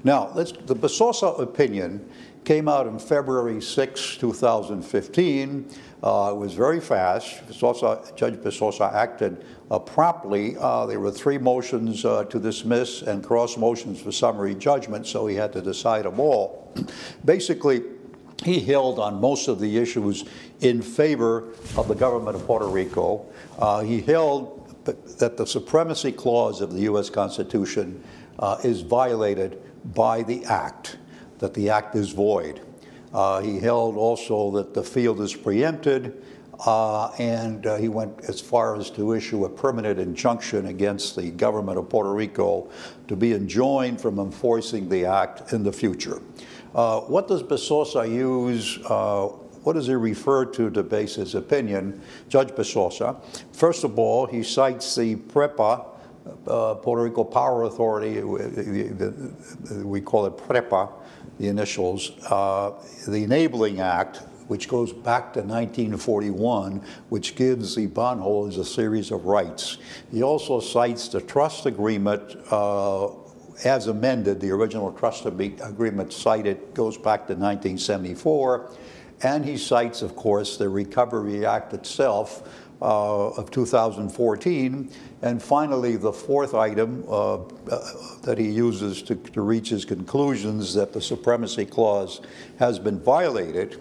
Now, the Besosa opinion came out on February 6, 2015. It was very fast. Judge Besosa acted promptly. There were 3 motions to dismiss and cross motions for summary judgment, so he had to decide them all. Basically, he held on most of the issues in favor of the government of Puerto Rico. He held that the supremacy clause of the U.S. Constitution is violated by the act, that the act is void. He held also that the field is preempted, and he went as far as to issue a permanent injunction against the government of Puerto Rico to be enjoined from enforcing the act in the future. What does Besosa use? What does he refer to base his opinion? Judge Besosa, first of all, he cites the PREPA, Puerto Rico Power Authority, we call it PREPA, the initials, the Enabling Act, which goes back to 1941, which gives the bondholders a series of rights. He also cites the trust agreement as amended. The original trust agreement cited goes back to 1974. And he cites, of course, the Recovery Act itself of 2014. And finally, the 4th item that he uses to reach his conclusions that the supremacy clause has been violated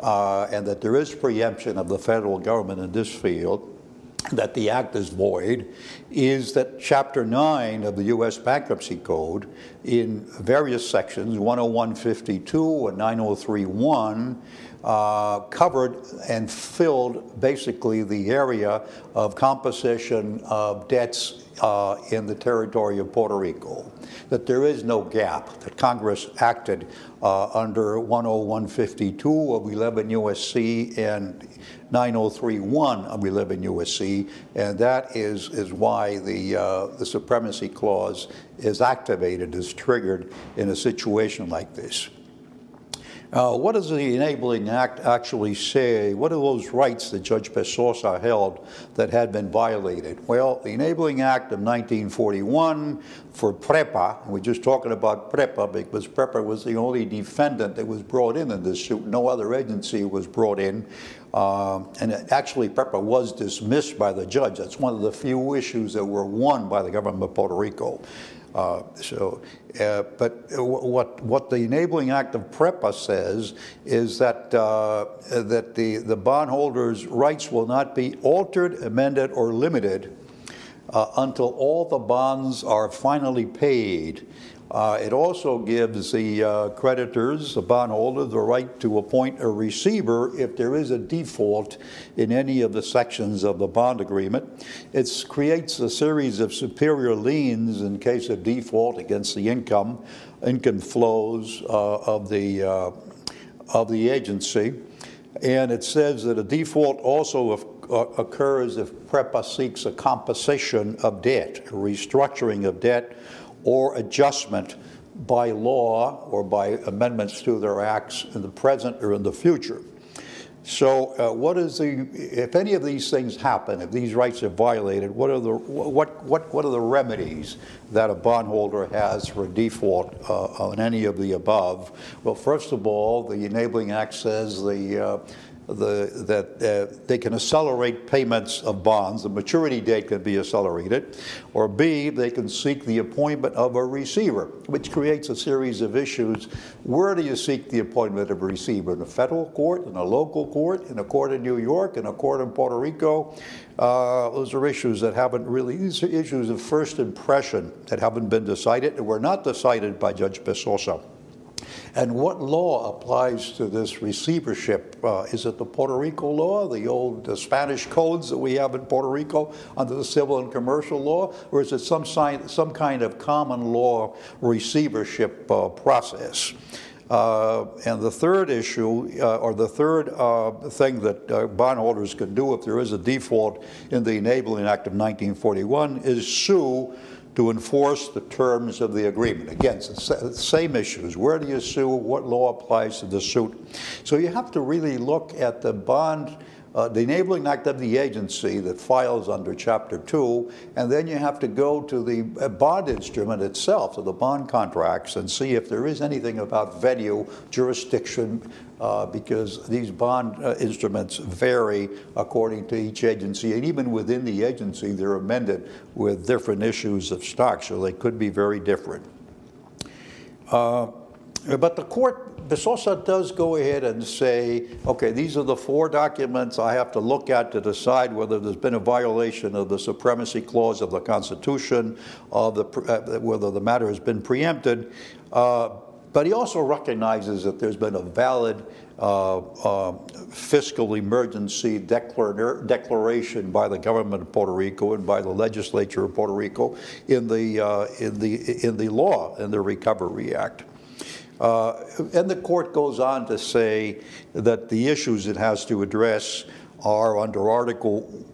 and that there is preemption of the federal government in this field, that the act is void, is that Chapter 9 of the U.S. Bankruptcy Code, in various sections, 101.52 and 903.1, covered and filled basically the area of composition of debts in the territory of Puerto Rico, that there is no gap, that Congress acted under 101.52 of 11 U.S.C. and 903.1 of 11 U.S.C., and that is why the Supremacy Clause is activated, is triggered in a situation like this. What does the Enabling Act actually say? What are those rights that Judge Besosa held that had been violated? Well, the Enabling Act of 1941 for PREPA, we're just talking about PREPA because PREPA was the only defendant that was brought in this suit. No other agency was brought in. And actually, PREPA was dismissed by the judge. That's one of the few issues that were won by the government of Puerto Rico. But what the Enabling Act of PREPA says is that the bondholders' rights will not be altered, amended, or limited until all the bonds are finally paid. It also gives the creditors, the bondholder, the right to appoint a receiver if there is a default in any of the sections of the bond agreement. It creates a series of superior liens in case of default against the income flows of the agency. And it says that a default also occurs if PREPA seeks a composition of debt, a restructuring of debt, or adjustment by law or by amendments to their acts in the present or in the future. So if any of these things happen, if these rights are violated, what are the remedies that a bondholder has for default on any of the above? Well, first of all, the Enabling Act says that they can accelerate payments of bonds. The maturity date can be accelerated. Or B, they can seek the appointment of a receiver, which creates a series of issues. Where do you seek the appointment of a receiver? In a federal court, in a local court, in a court in New York, in a court in Puerto Rico? Those are issues that haven't really, these are issues of first impression that haven't been decided and were not decided by Judge Besosa. And what law applies to this receivership? Is it the Puerto Rico law, the old Spanish codes that we have in Puerto Rico under the civil and commercial law, or is it some kind of common law receivership process? And the third issue, or the third thing that bondholders can do if there is a default in the Enabling Act of 1941 is sue to enforce the terms of the agreement. Again, it's the same issues. Where do you sue? What law applies to the suit? So you have to really look at the bond the enabling act of the agency that files under Chapter 2, and then you have to go to the bond instrument itself, to the bond contracts, and see if there is anything about venue, jurisdiction, because these bond instruments vary according to each agency, and even within the agency, they're amended with different issues of stock, so they could be very different. But the court, Besosa does go ahead and say, okay, these are the 4 documents I have to look at to decide whether there's been a violation of the supremacy clause of the Constitution, whether the matter has been preempted. But he also recognizes that there's been a valid fiscal emergency declaration by the government of Puerto Rico and by the legislature of Puerto Rico in the law, in the Recovery Act. And the court goes on to say that the issues it has to address are under Article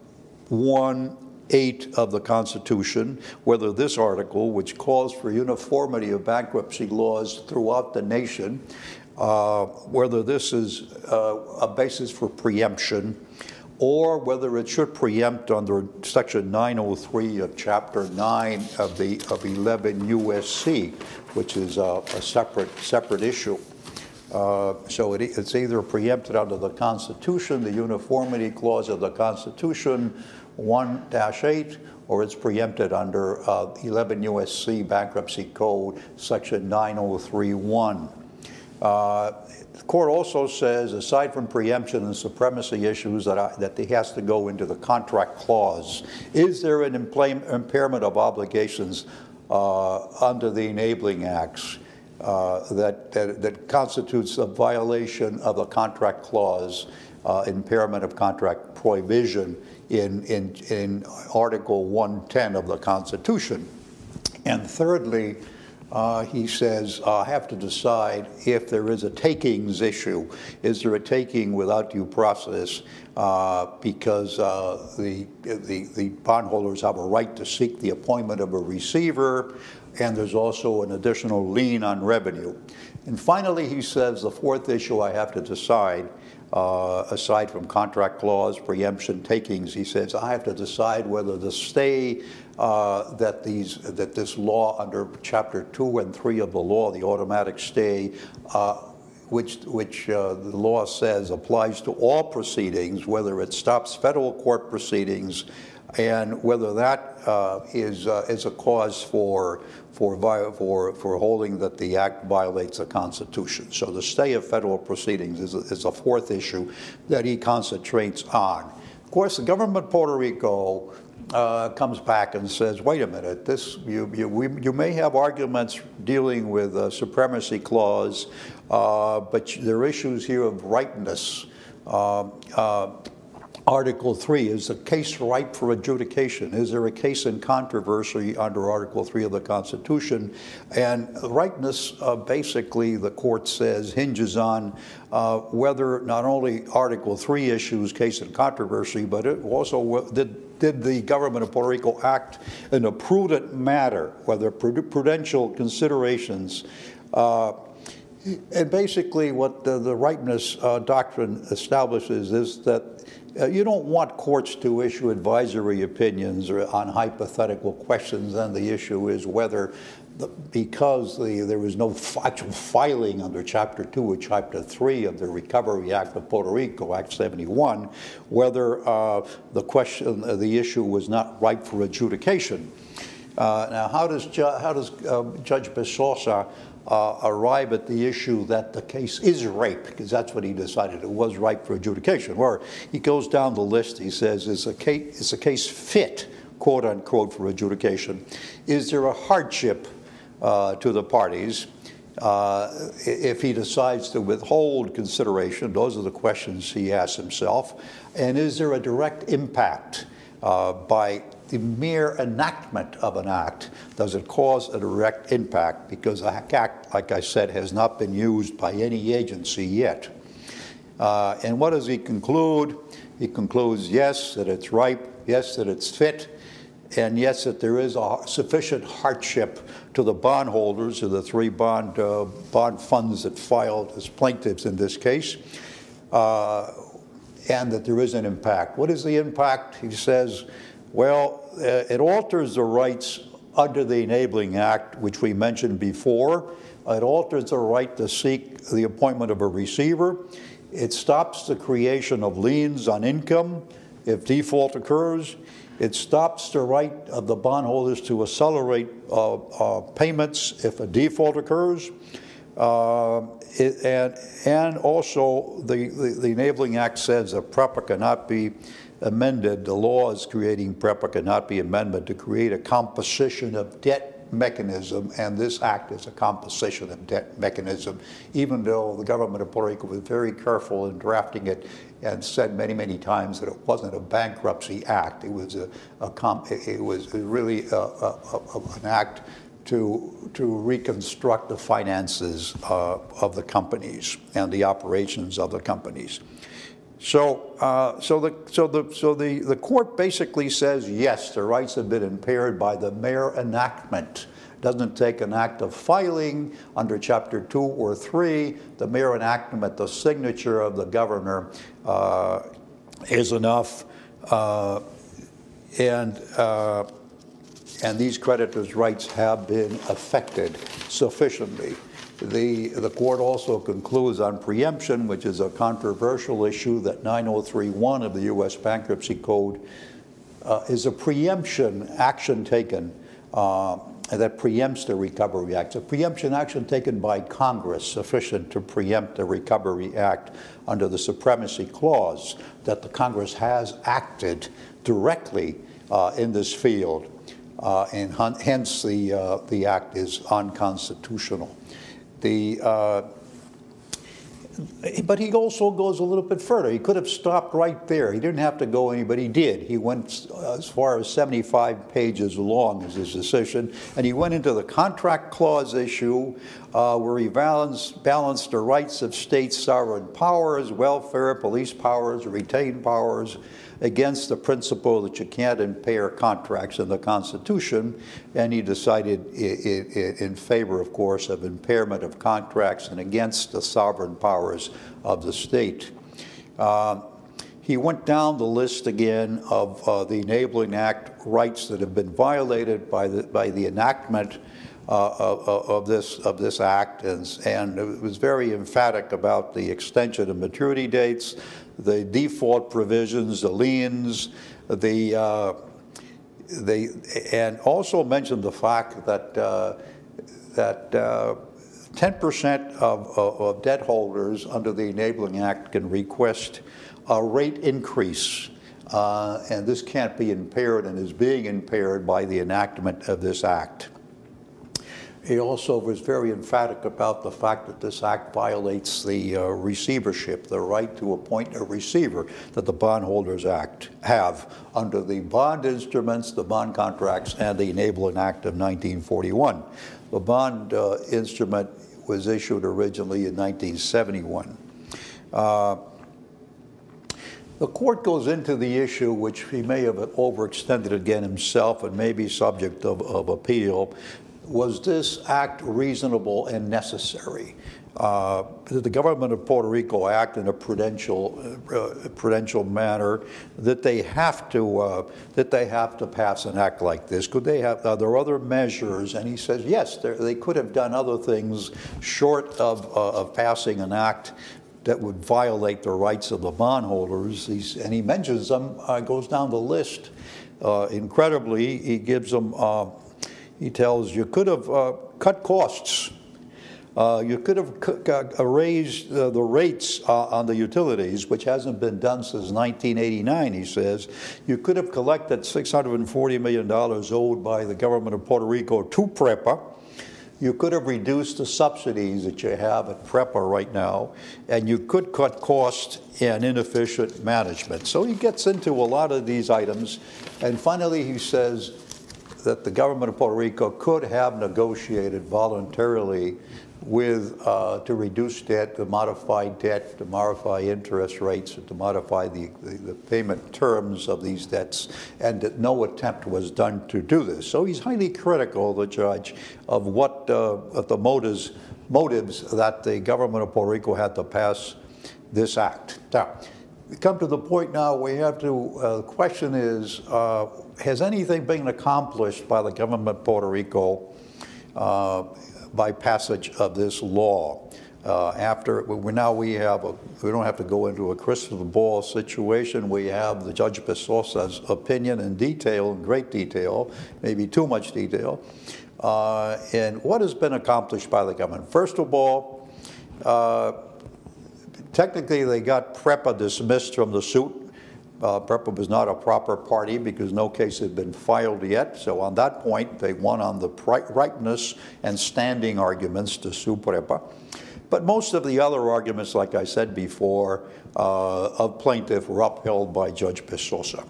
1(8) of the Constitution, whether this article, which calls for uniformity of bankruptcy laws throughout the nation, whether this is a basis for preemption, or whether it should preempt under Section 903 of Chapter 9 of 11 U.S.C., which is a separate issue. So it's either preempted under the Constitution, the uniformity clause of the Constitution, 1-8, or it's preempted under 11 U.S.C. Bankruptcy Code, Section 903(1). The court also says, aside from preemption and supremacy issues, that he has to go into the contract clause. Is there an impairment of obligations under the enabling acts that constitutes a violation of the contract clause, impairment of contract prohibition in Article 110 of the Constitution? And thirdly, he says, I have to decide if there is a takings issue. Is there a taking without due process because the bondholders have a right to seek the appointment of a receiver, and there's also an additional lien on revenue. And finally, he says, the 4th issue I have to decide, aside from contract clause, preemption, takings, he says, I have to decide whether the stay that this law under Chapter 2 and 3 of the law, the automatic stay, which the law says applies to all proceedings, whether it stops federal court proceedings, and whether that is a cause for holding that the act violates the Constitution. So the stay of federal proceedings is a 4th issue that he concentrates on. Of course, the government of Puerto Rico comes back and says, wait a minute, you may have arguments dealing with a supremacy clause, but there are issues here of rightness. Article 3, is the case ripe for adjudication? Is there a case in controversy under Article 3 of the Constitution? And rightness, basically, the court says, hinges on whether not only Article 3 issues case in controversy, but it also did the government of Puerto Rico act in a prudent manner, whether prudential considerations. And basically what the rightness doctrine establishes is that you don't want courts to issue advisory opinions on hypothetical questions, and the issue is whether, because there was no actual filing under Chapter 2 or Chapter 3 of the Recovery Act of Puerto Rico, Act 71, whether the issue was not ripe for adjudication. Now, how does Judge Besosa arrive at the issue that the case is ripe? Because that's what he decided, it was ripe for adjudication. Or he goes down the list, he says, is the case fit, quote unquote, for adjudication? Is there a hardship to the parties? If he decides to withhold consideration, those are the questions he asks himself. And is there a direct impact by the mere enactment of an act? Does it cause a direct impact? Because the act, like I said, has not been used by any agency yet. And what does he conclude? He concludes, yes, that it's ripe, yes, that it's fit, and yes, that there is a sufficient hardship to the bondholders of the 3 bond funds that filed as plaintiffs in this case. and that there is an impact. What is the impact? He says, well, it alters the rights under the Enabling Act, which we mentioned before. It alters the right to seek the appointment of a receiver. It stops the creation of liens on income if default occurs. It stops the right of the bondholders to accelerate payments if a default occurs. And also the Enabling Act says that PREPA cannot be amended. The laws creating PREPA cannot be amended to create a composition of debt mechanism, and this act is a composition of debt mechanism, even though the government of Puerto Rico was very careful in drafting it and said many, many times that it wasn't a bankruptcy act. It was really an act to reconstruct the finances of the companies and the operations of the companies. So the court basically says, yes, the rights have been impaired by the mere enactment. It doesn't take an act of filing under Chapter 2 or 3. The mere enactment, the signature of the governor is enough, and these creditors' rights have been affected sufficiently. The court also concludes on preemption, which is a controversial issue, that 9031 of the U.S. Bankruptcy Code is a preemption action taken that preempts the Recovery Act. A preemption action taken by Congress sufficient to preempt the Recovery Act under the Supremacy Clause, that the Congress has acted directly in this field, and hence the act is unconstitutional. But he also goes a little bit further. He could have stopped right there. He didn't have to go any, but he did. He went as far as 75 pages long as his decision, and he went into the contract clause issue where he balanced the rights of state sovereign powers, welfare, police powers, retained powers, against the principle that you can't impair contracts in the Constitution, and he decided in favor, of course, of impairment of contracts and against the sovereign powers of the state. He went down the list again of the Enabling Act rights that have been violated by the enactment of this act, and it was very emphatic about the extension of maturity dates, the default provisions, the liens, and also mentioned the fact that 10% of debt holders under the Enabling Act can request a rate increase, and this can't be impaired and is being impaired by the enactment of this act. He also was very emphatic about the fact that this act violates the receivership, the right to appoint a receiver that the Bondholders Act have under the bond instruments, the bond contracts, and the Enabling Act of 1941. The bond instrument was issued originally in 1971. The court goes into the issue, which he may have overextended again himself and may be subject of appeal. Was this act reasonable and necessary? Did the government of Puerto Rico act in a prudential manner? That they have to pass an act like this? Could they have? Are there other measures? And he says yes, they could have done other things short of passing an act that would violate the rights of the bondholders. And he mentions them. Goes down the list. Incredibly, he gives them. He tells you could have cut costs. You could have raised the rates on the utilities, which hasn't been done since 1989, he says. You could have collected $640 million owed by the government of Puerto Rico to PREPA. You could have reduced the subsidies that you have at PREPA right now, and you could cut costs and inefficient management. So he gets into a lot of these items, and finally he says that the government of Puerto Rico could have negotiated voluntarily with to reduce debt, to modify debt, to modify interest rates, to modify the payment terms of these debts, and that no attempt was done to do this. So he's highly critical, the judge, of what of the motives that the government of Puerto Rico had to pass this act. Now, come to the point now we have to, the question is, has anything been accomplished by the government of Puerto Rico by passage of this law? We don't have to go into a crystal ball situation. We have the Judge Besosa's opinion in detail, in great detail, maybe too much detail. And what has been accomplished by the government? First of all, technically they got PREPA dismissed from the suit. PREPA was not a proper party because no case had been filed yet. So on that point, they won on the rightness and standing arguments to sue PREPA. But most of the other arguments, like I said before, of plaintiff were upheld by Judge Besosa.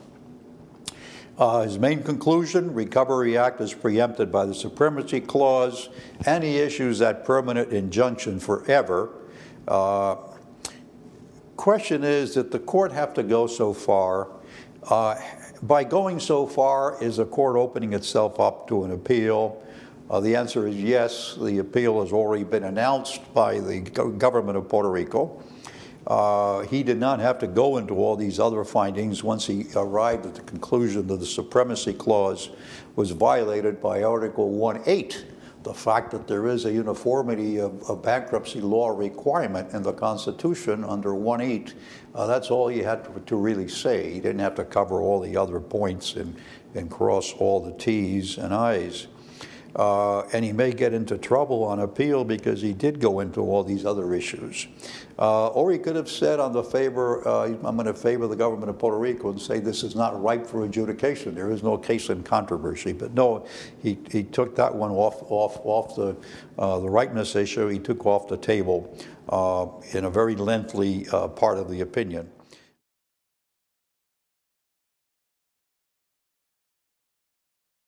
His main conclusion, Recovery Act is preempted by the Supremacy Clause. Any issues that permanent injunction forever. Question is, did the court have to go so far? By going so far, is the court opening itself up to an appeal? The answer is yes. The appeal has already been announced by the government of Puerto Rico. He did not have to go into all these other findings once he arrived at the conclusion that the Supremacy Clause was violated by Article 1.8, the fact that there is a uniformity of bankruptcy law requirement in the Constitution under 1.8. That's all he had to really say. He didn't have to cover all the other points and cross all the T's and I's. And he may get into trouble on appeal because he did go into all these other issues. Or he could have said on the favor, I'm going to favor the government of Puerto Rico and say this is not ripe for adjudication. There is no case in controversy. But no, he took that one off the rightness issue. He took off the table in a very lengthy part of the opinion.